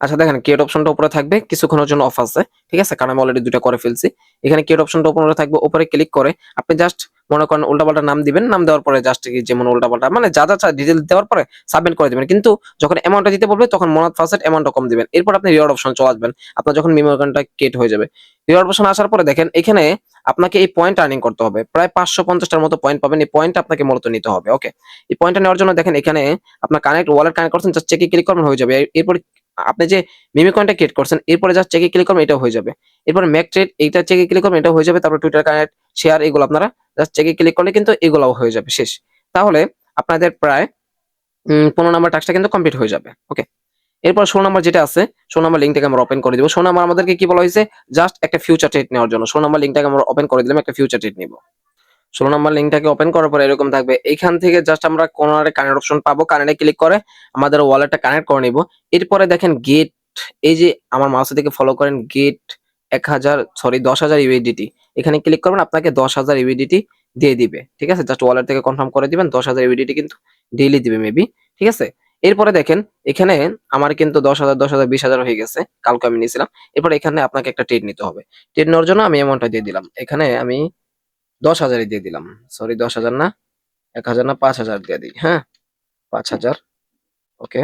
আচ্ছা দেখেন ক্রিয়েট অপশনটা উপরে থাকবে, কিছুক্ষণের জন্য অফ আছে, ঠিক আছে, কারণ আমি অলরেডি দুটো করে ফেলছি। এখানে ক্রিয়েট অপশনটা উপরে থাকবে, উপরে ক্লিক করে আপনি জাস্ট মনে করেন উল্টাপাল্টা নাম দিবেন, নাম দেওয়ার পরে জাস্ট যেমন উল্টাপাল্টা মানে যা যা ডিটেইলস দেওয়ার পরে সাবমিট করে দিবেন। কিন্তু যখন অ্যামাউন্টটা দিতে বলবে তখন মোনাত ফাসেট অ্যামাউন্টটা কম দিবেন। এরপর আপনি রিওয়ার্ড অপশন চলে আসবেন, আপনার যখন মিমি অ্যাকাউন্টটা ক্রিয়েট হয়ে যাবে। রিওয়ার্ড অপশন আসার পরে দেখেন এখানে আপনাকে এই পয়েন্ট আর্নিং করতে হবে, প্রায় 550টার মতো পয়েন্ট পাবেন। এই পয়েন্ট আপনাকে মূলত নিতে হবে। ওকে, এই পয়েন্টটা নেওয়ার জন্য দেখেন এখানে আপনার কানেক্ট ওয়ালেট কানেক্ট করছেন, জাস্ট চেকে ক্লিক করবেন, হয়ে যাবে। এরপর আপনি যে মিমি কয়েনটা ক্রিয়েট করছেন, এরপরে জাস্ট চেকে ক্লিক করবেন, এটা হয়ে যাবে। এরপর ম্যাক ট্রেড এইটা চেকে ক্লিক করবেন, এটা হয়ে যাবে। তারপর টুইটার কানেক্ট শেয়ার এগুলো আপনারা জাস্ট চেকে ক্লিক করলে কিন্তু এগুলোও হয়ে যাবে, শেষ। তাহলে আপনাদের প্রায় 15 নাম্বার টাস্কটা কিন্তু কমপ্লিট হয়ে যাবে। ওকে, এরপর 16 নাম্বার যেটা আছে, 16 নাম্বার লিঙ্কটাকে আমরা ওপেন করে দিব। 16 নাম্বার আমাদেরকে কি বলা হয়েছে, জাস্ট একটা ফিউচার ট্রেড নেওয়ার জন্য। 16 নাম্বার লিঙ্কটাকে আমরা ওপেন করে দিলাম, একটা ফিউচার ট্রেড নিব। 16 নাম্বার লিঙ্কটাকে ওপেন করার পরে এরকম থাকবে, এইখান থেকে জাস্ট আমরা কর্নারে কানেক্ট অপশন পাবো, কানেক্টে ক্লিক করে আমাদের ওয়ালেটটা কানেক্ট করে নিব। এরপরে দেখেন গেট, এই যে আমার মাউসের দিকে ফলো করেন, গেট 10,000 ইউএসডিটি, এখানে ক্লিক করবেন, আপনাকে 10,000 ইউএসডিটি দিয়ে দিবে, ঠিক আছে। জাস্ট ওয়ালেট থেকে কনফার্ম করে দিবেন, 10,000 ইউএসডিটি কিন্তু ডেইলি দিবে মেবি, ঠিক আছে। এরপরে দেখেন এখানে আমার কিন্তু 10,000 10,000 20,000 হয়ে গেছে, কালকে আমি নিয়েছিলাম। এরপর এখানে আপনাকে একটা ট্রেড নিতে হবে। ট্রেড নেওয়ার জন্য আমি অ্যামাউন্টটা দিয়ে দিলাম, এখানে আমি 10,000 দিয়ে দিলাম। সরি 10,000 না, 1,000 না, 5,000 দিয়ে দিই। হ্যাঁ 5,000। ওকে,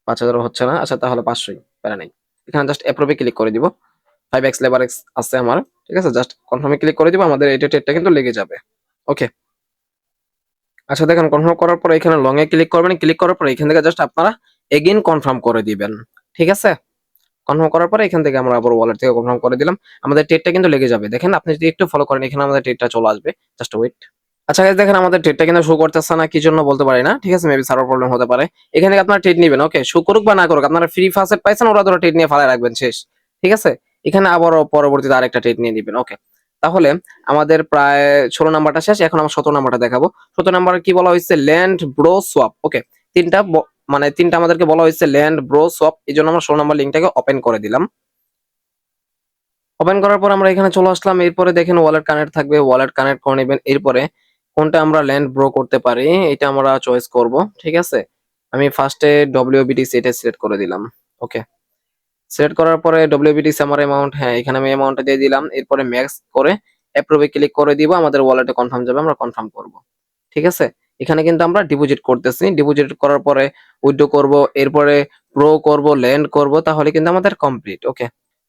5,000 হচ্ছে না, আচ্ছা তাহলে 500ই, প্যারা নাই। এখানে জাস্ট অ্যাপ্রুভে ক্লিক করে দিব। 5x লেবার আছে আমার, ঠিক আছে। জাস্ট কনফার্মে ক্লিক করে দিব, আমাদের এটা ট্রেডটা কিন্তু লেগে যাবে। ওকে, আচ্ছা দেখেন কনফার্ম করার পর এখানে লং এ ক্লিক করবেন। ক্লিক করার পর এখান থেকে জাস্ট আপনারা এগেইন কনফার্ম করে দিবেন, ঠিক আছে। কনফার্ম করার পরে এখান থেকে আমরা আবার ওয়ালেট থেকে কনফার্ম করে দিলাম, আমাদের ট্রেডটা কিন্তু লেগে যাবে। দেখেন আপনি যদি একটু ফলো করেন এখানে আমাদের ট্রেডটা চলে আসবে, জাস্ট ওয়েট। আচ্ছা গাইস দেখেন আমাদের ট্রেডটা কিন্তু শো করতেছে না, কি জন্য বলতে পারি না, ঠিক আছে, মেবি সার্ভার প্রবলেম হতে পারে। এখানে থেকে আপনারা ট্রেড নেবেন। ওকে, শো করুক বা না করুক, আপনারা ফ্রি ফাসেট পাইছেন, ওরা ধরো ট্রেড নিয়ে ফালায় রাখবেন, শেষ, ঠিক আছে। এখানে আবারও পরবর্তীতে আরেকটা ট্রেড নিয়ে দিবেন। ওকে, তাহলে আমাদের প্রায় 16 নাম্বারটা শেষ, এখন আমরা 17 নাম্বারটা দেখাবো। 17 নাম্বার কি বলা হয়েছে, ল্যান্ড ব্রো সোয়াপ। ওকে, তিনটা মানে তিনটা আমাদেরকে বলা হয়েছে ল্যান্ড ব্রো সোয়াপ, এই জন্য আমরা 16 নাম্বার লিঙ্কটাকে ওপেন করে দিলাম। ওপেন করার পর আমরা এখানে চলে আসলাম। এরপরে দেখেন ওয়ালেট কানেক্ট থাকবে, ওয়ালেট কানেক্ট করে নেবেন। এরপরে কোনটা আমরা ল্যান্ড ব্রো করতে পারি এটা আমরা চয়েস করব, ঠিক আছে। আমি ফার্স্টে ডব্লিউবিটিসি এটা সিলেক্ট করে দিলাম। ওকে, সিলেক্ট করার পরে ডব্লিউবিটিসি আমার অ্যামাউন্ট, হ্যাঁ এখানে আমি অ্যামাউন্টটা দিয়ে দিলাম। এরপরে ম্যাক্স করে অ্যাপ্রুভে ক্লিক করে দিব, আমাদের ওয়ালেটে কনফার্ম যাবে, আমরা কনফার্ম করব, ঠিক আছে। এখানে কিন্তু আমরা ডিপোজিট করতেছি, ডিপোজিট করার পরে উইথড্র করব, এরপরে প্রো করব, ল্যান্ড করব, তাহলে কিন্তু আমাদের কমপ্লিট। ওকে,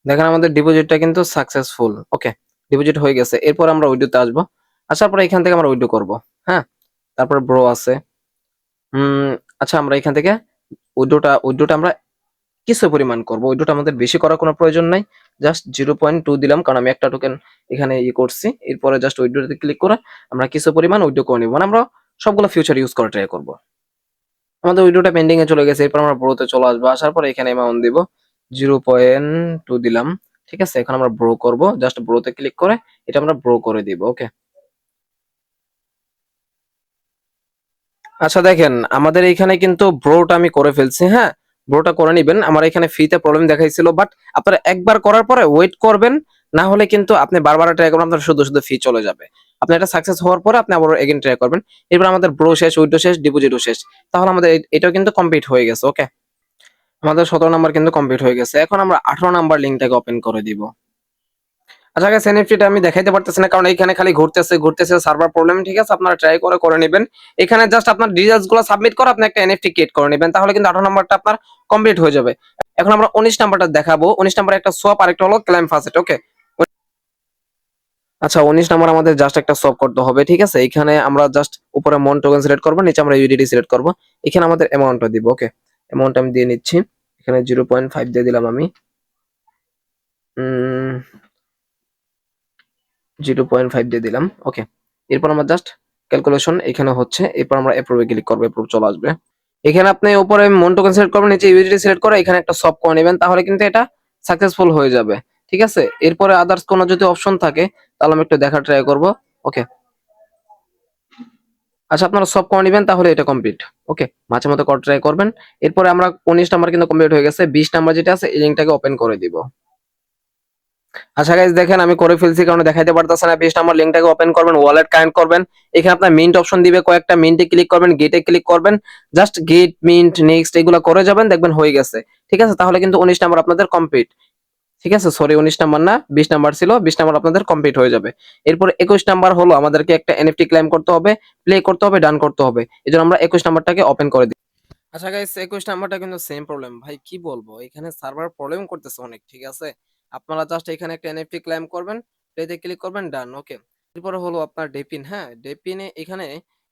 দেখেন আমাদের ডিপোজিটটা কিন্তু সাকসেসফুল। ওকে, ডিপোজিট হয়ে গেছে। এরপর আমরা উইথড্রোতে আসবো, আসার পরে এখান থেকে আমরা উইথড্রো করব। হ্যাঁ, তারপর ব্রো আছে। আচ্ছা আমরা এখান থেকে উইথড্রোটা আমরা কিছু পরিমাণ করব, উইথড্রোটা আমাদের বেশি করার কোনো প্রয়োজন নাই। জাস্ট 0.2 দিলাম, কারণ আমি একটা টোকেন এখানে করছি। এরপরে জাস্ট উইথড্রোতে ক্লিক করে আমরা কিছু পরিমাণ উইথড্রো করে নিব, মানে আমরা সবগুলো ফিউচার ইউজ করে ট্রাই করব। আমাদের উইথড্রোটা পেন্ডিং এ চলে গেছে, এরপর আমরা ব্রোতে চলে আসবো। আসার পরে এখানে অ্যামাউন্ট দিব, 0.2 দিলাম, ঠিক আছে। এখন আমরা ব্রো করব, জাস্ট ব্রোতে ক্লিক করে এটা আমরা ব্রো করে দিব। ওকে, আচ্ছা দেখেন আমাদের এখানে কিন্তু ব্রোটা আমি করে ফেলছি। হ্যাঁ, ব্রোটা করে নিবেন। আমার এখানে ফ্রিতে প্রবলেম দেখাইছিল, বাট আপনারা একবার করার পরে ওয়েট করবেন, না হলে কিন্তু আপনি বারবার ট্রাই করবেন, আপনার শুধু শুধু ফি চলে যাবে। আপনি এটা সাকসেস হওয়ার পরে আপনি আবার এগেইন ট্রাই করবেন। এরপর আমাদের ব্রো শেষ, উইথড্র শেষ, ডিপোজিটও শেষ। তাহলে আমাদের এটাও কিন্তু কমপ্লিট হয়ে গেছে। ওকে, আমাদের 17 নাম্বার কিন্তু কমপ্লিট হয়ে গেছে। এখন আমরা 18 নাম্বার লিঙ্কটাকে ওপেন করে দিব। আচ্ছা গাইস, এনএফটিটা আমি দেখাইতে পারতেছি না কারণ এখানে খালি ঘুরতেছে ঘুরতেছে, সার্ভার প্রবলেম। ঠিক আছে, আপনারা ট্রাই করে নেবেন। এখানে জাস্ট আপনার ডিটেইলস গুলো সাবমিট করে আপনি একটা এনএফটি ক্রিয়েট করে নেবেন, তাহলে কিন্তু 18 নাম্বারটা আপনার কমপ্লিট হয়ে যাবে। এখন আমরা 19 নাম্বারটা দেখাবো। 19 নাম্বারে একটা সোয়াপ আর একটা হলো ক্লাইম ফাসেট। ওকে, আচ্ছা 19 নাম্বার আমাদের জাস্ট একটা সোয়াপ করতে হবে। ঠিক আছে, এখানে আমরা জাস্ট উপরে মন টোকেন সিলেক্ট করব, নিচে আমরা ইউডিটি সিলেক্ট করব। এখানে আমাদের অ্যামাউন্টটা দিব। ওকে, অ্যামাউন্ট আমি দিয়ে নিচ্ছি। এখানে 0.5 দিয়ে দিলাম আমি। 0.5 দিয়ে দিলাম। ওকে, এরপর আমরা জাস্ট ক্যালকুলেশন এখানে হচ্ছে, এরপর আমরা অ্যাপ্রুভে ক্লিক করবো, অ্যাপ্রুভ চলে আসবে। এখানে আপনি উপরে মন টোকেন সিলেক্ট করবেন, নিচে ইউজিটি সিলেক্ট করে এখানে একটা সব করে নেবেন, তাহলে কিন্তু এটা সাকসেসফুল হয়ে যাবে। ঠিক আছে, এরপরে আদার্স কোনো যদি অপশন থাকে তাহলে আমি একটু দেখা ট্রাই করব। ওকে, আচ্ছা আপনারা সব করে নেবেন, তাহলে এটা কমপ্লিট। ওকে, মাঝে মধ্যে করে ট্রাই করবেন। এরপরে আমরা 19 নাম্বার কিন্তু কমপ্লিট হয়ে গেছে। 20 নাম্বার যেটা আছে এই লিঙ্কটাকে ওপেন করে দিব। আচ্ছা গাইস, দেখেন আমি করে ফেলছি কারণ দেখাইতে পারতেছে না। 20 নাম্বার লিংকটাকে ওপেন করবেন, ওয়ালেট কানেক্ট করবেন। এখানে আপনার মিন্ট অপশন দিবে কয়েকটা, মিন্টে ক্লিক করবেন, গেটে ক্লিক করবেন। জাস্ট গেট, মিন্ট, নেক্সট এগুলো করে যাবেন, দেখবেন হয়ে গেছে। ঠিক আছে, তাহলে কিন্তু 19 নাম্বার আপনাদের কমপ্লিট। ঠিক আছে, সরি 19 নাম্বার না, 20 নাম্বার ছিল। 20 নাম্বার আপনাদের কমপ্লিট হয়ে যাবে। এরপর 21 নাম্বার হলো আমাদেরকে একটা এনএফটি ক্লেম করতে হবে, প্লে করতে হবে, ডান করতে হবে। এজন্য আমরা 21 নাম্বারটাকে ওপেন করে দিই। আচ্ছা গাইস, 21 নাম্বারটা কিন্তু সেম প্রবলেম। ভাই কি বলবো, এখানে সার্ভার প্রবলেম করতেছে অনেক। ঠিক আছে, আপনারা জাস্ট এখানে একটা এনএফটি ক্লেম করবেন, প্লেতে ক্লিক করবেন, ডান। ওকে, এরপরে হলো আপনার ডেপিন। হ্যাঁ, ডেপিনে এখানে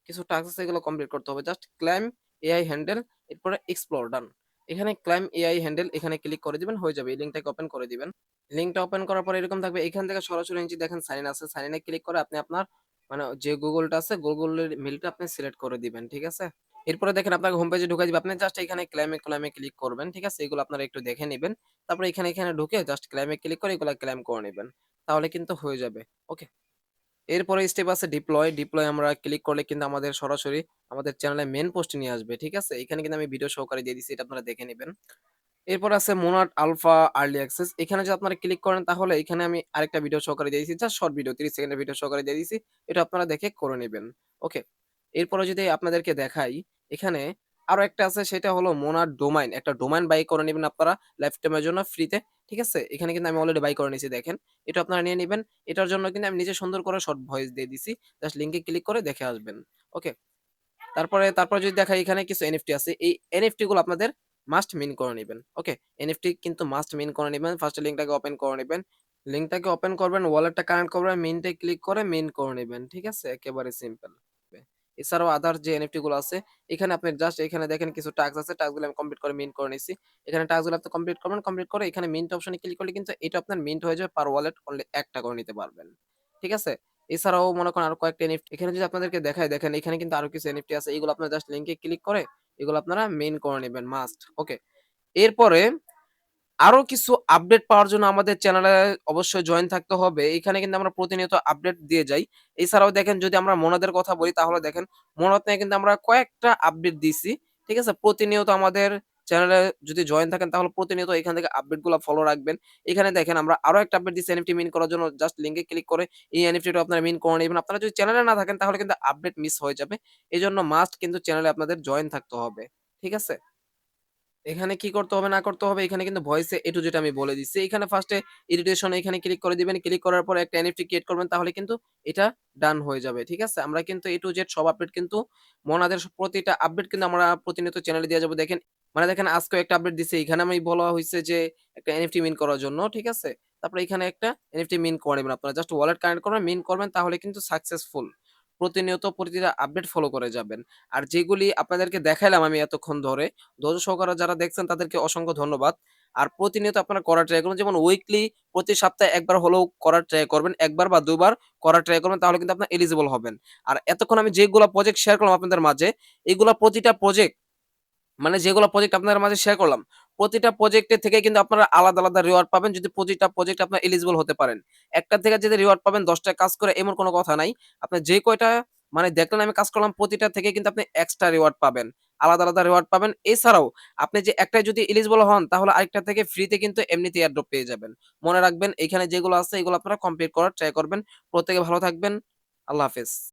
কিছু টাস্ক আছে, এগুলো কমপ্লিট করতে হবে। জাস্ট ক্লেম এআই হ্যান্ডেল, এরপরে এক্সপ্লোর, ডান। এখানে ক্লেম এআই হ্যান্ডেল এখানে ক্লিক করে দিবেন, হয়ে যাবে। এই লিঙ্কটাকে ওপেন করে দিবেন। লিঙ্কটা ওপেন করার পর এরকম থাকবে। এখান থেকে সরাসরি নিচে দেখেন সাইন আছে, সাইনে ক্লিক করে আপনি আপনার মানে যে গুগলটা আছে গুগলের মেলটা আপনি সিলেক্ট করে দিবেন। ঠিক আছে, এরপরে দেখেন আপনাকে হোম পেজে ঢুকাই দিবে। আপনি জাস্ট এখানে ক্লেমে ক্লিক করবেন। ঠিক আছে, এগুলো আপনারা একটু দেখে নেবেন। তারপরে এখানে ঢুকে জাস্ট ক্লেমে ক্লিক করে এগুলো ক্লেম করে নেবেন, তাহলে কিন্তু হয়ে যাবে। ওকে, এরপরে স্টেপ আছে ডিপ্লয়। ডিপ্লয় আমরা ক্লিক করলে কিন্তু আমাদের সরাসরি আমাদের চ্যানেলে মেন পোস্টে নিয়ে আসবে। ঠিক আছে, এখানে কিন্তু আমি ভিডিও সহকারে দিয়ে দিচ্ছি, এটা আপনারা দেখে নেবেন। এরপর আছে মোনাট আলফা আর্লি অ্যাক্সেস। এখানে যদি আপনারা ক্লিক করেন তাহলে এখানে আমি আরেকটা ভিডিও সহকারে দিয়ে দিয়েছি, জাস্ট শর্ট ভিডিও 30 সেকেন্ডের ভিডিও সহকারে দিয়ে দিয়েছি। এটা আপনারা দেখে করে নেবেন। ওকে, এরপরে যদি আপনাদেরকে দেখাই, এখানে আরো একটা আছে, সেটা হলো মোনাট ডোমাইন। একটা ডোমাইন বাই করে নেবেন আপনারা লাইফ টাইমের জন্য ফ্রিতে। ঠিক আছে, এখানে কিন্তু আমি অলরেডি বাই করে নিয়েছি, দেখেন। এটা আপনারা নিয়ে নেবেন। এটার জন্য কিন্তু আমি নিজে সুন্দর করে শর্ট ভয়েস দিয়ে দিছি, জাস্ট লিংকে ক্লিক করে দেখে আসবেন। ওকে, তারপরে যদি দেখাই, এখানে কিছু এনএফটি আছে। এই এনএফটি গুলো আপনাদের মাস্ট মিন করে নেবেন। ওকে, এনএফটি কিন্তু মাস্ট মিন করে নেবেন। ফার্স্টে লিংকটাকে ওপেন করে নেবেন, লিংকটাকে ওপেন করবেন, ওয়ালেটটা কানেক্ট করবেন, মিন্টে ক্লিক করে মিন করে নেবেন। ঠিক আছে, একেবারে সিম্পল। এছাড়াও আদার যে এনএফটি গুলো আছে, এখানে আপনি জাস্ট এখানে দেখেন কিছু টাস্ক আছে, টাস্কগুলো আমি কমপ্লিট করে মিন্ট করে নিছি। এখানে টাস্কগুলো আপনি কমপ্লিট করবেন, কমপ্লিট করে এখানে মিন্ট অপশনে ক্লিক করলে কিন্তু এটা আপনার মিন্ট হয়ে যাবে। পার ওয়ালেট অনলি একটা করে নিতে পারবেন। ঠিক আছে, এছাড়াও মনে করেন আরো কয়েকটা এনএফটি এখানে যদি আপনাদেরকে দেখায়, দেখেন এখানে কিন্তু আরো কিছু এনএফটি আছে। এগুলো আপনারা জাস্ট লিংকে ক্লিক করে এগুলো আপনারা মেইন করে নেবেন মাস্ট। ওকে, এরপরে আরো কিছু আপডেট পাওয়ার জন্য আমাদের চ্যানেলে অবশ্যই জয়েন থাকতে হবে। এখানে কিন্তু আমরা প্রতিনিয়ত আপডেট দিয়ে যাই। এছাড়াও দেখেন যদি আমরা মোনাদের কথা বলি তাহলে দেখেন মোনাত নিয়ে কিন্তু আমরা কয়েকটা আপডেট দিছি। ঠিক আছে? প্রতিনিয়ত আমাদের চ্যানেলে যদি জয়েন থাকেন তাহলে প্রতিনিয়ত এখান থেকে আপডেট গুলা ফলো রাখবেন। এখানে দেখেন আমরা আরো একটা আপডেট দিছি এনএফটি মিন করার জন্য। জাস্ট লিংকে ক্লিক করে এই এনএফটি টা আপনারা মিন করে নিবেন। আপনারা যদি চ্যানেলে না থাকেন তাহলে কিন্তু আপডেট মিস হয়ে যাবে। এজন্য মাস্ট কিন্তু চ্যানেলে আপনাদের জয়েন থাকতে হবে। ঠিক আছে? এখানে কি করতে হবে না করতে হবে, এখানে কিন্তু ভয়েসে এ টু জেড আমি বলে দিচ্ছি। এখানে ফার্স্টে এডিটেশন এখানে ক্লিক করে দিবেন। ক্লিক করার পরে একটা এনএফটি ক্রিয়েট করবেন, তাহলে কিন্তু এটা ডান হয়ে যাবে। ঠিক আছে? আমরা কিন্তু এ টু জেড সব আপডেট কিন্তু মনাদের প্রতিটা আপডেট কিন্তু আমরা প্রতিনিয়ত চ্যানেলে দিয়ে যাবো। দেখেন মানে দেখেন আজকেও একটা আপডেট দিছি। এখানে আমি বলা হইছে যে একটা এনএফটি মিন করার জন্য। ঠিক আছে? তারপরে এখানে একটা এনএফটি মিন করে নিবেন। আপনারা জাস্ট ওয়ালেট কানেক্ট করবেন, মিন করবেন, তাহলে কিন্তু সাকসেসফুল। প্রতিনিয়ত প্রতিটা আপডেট ফলো করে যাবেন। আর যেগুলি আপনাদেরকে দেখাইলাম আমি এতক্ষণ ধরে, ধৈর্য সহকারে যারা দেখছেন তাদেরকে অসংখ্য ধন্যবাদ। আর প্রতিনিয়ত আপনারা করার ট্রাই করবেন। যেমন উইকলি প্রতি সপ্তাহে একবার হলেও করার ট্রাই করবেন। একবার বা ২ বার করার ট্রাই করবেন, তাহলে কিন্তু আপনার এলিজিবল হবেন। আর এতক্ষণ আমি যেগুলা প্রজেক্ট শেয়ার করলাম আপনাদের মাঝে, এগুলা প্রতিটা প্রজেক্ট মানে যেগুলো প্রজেক্ট আপনাদের মাঝে শেয়ার করলাম, প্রতিটা প্রজেক্টের থেকে কিন্তু আপনারা আলাদা রিওয়ার্ড পাবেন যদি প্রতিটা প্রজেক্ট আপনার এলিজিবল হতে পারেন। একটা থেকে যদি রিওয়ার্ড পাবেন ১০ টা কাজ করে এমন কোনো কথা নাই। আপনি যে কয়টা মানে দেখলেন আমি কাজ করলাম প্রতিটা থেকে কিন্তু আপনি এক্সট্রা রিওয়ার্ড পাবেন। আলাদা, আলাদা রিওয়ার্ড পাবেন। এছাড়াও আপনি যে একটায় যদি এলিজিবল হন তাহলে আরেকটা থেকে ফ্রিতে কিন্তু এমনিতেই এয়ারড্রপ পেয়ে যাবেন। মনে রাখবেন এখানে যেগুলো আছে এগুলো আপনারা কমপ্লিট করার ট্রাই করবেন। প্রত্যেকে ভালো থাকবেন। আল্লাহ হাফেজ।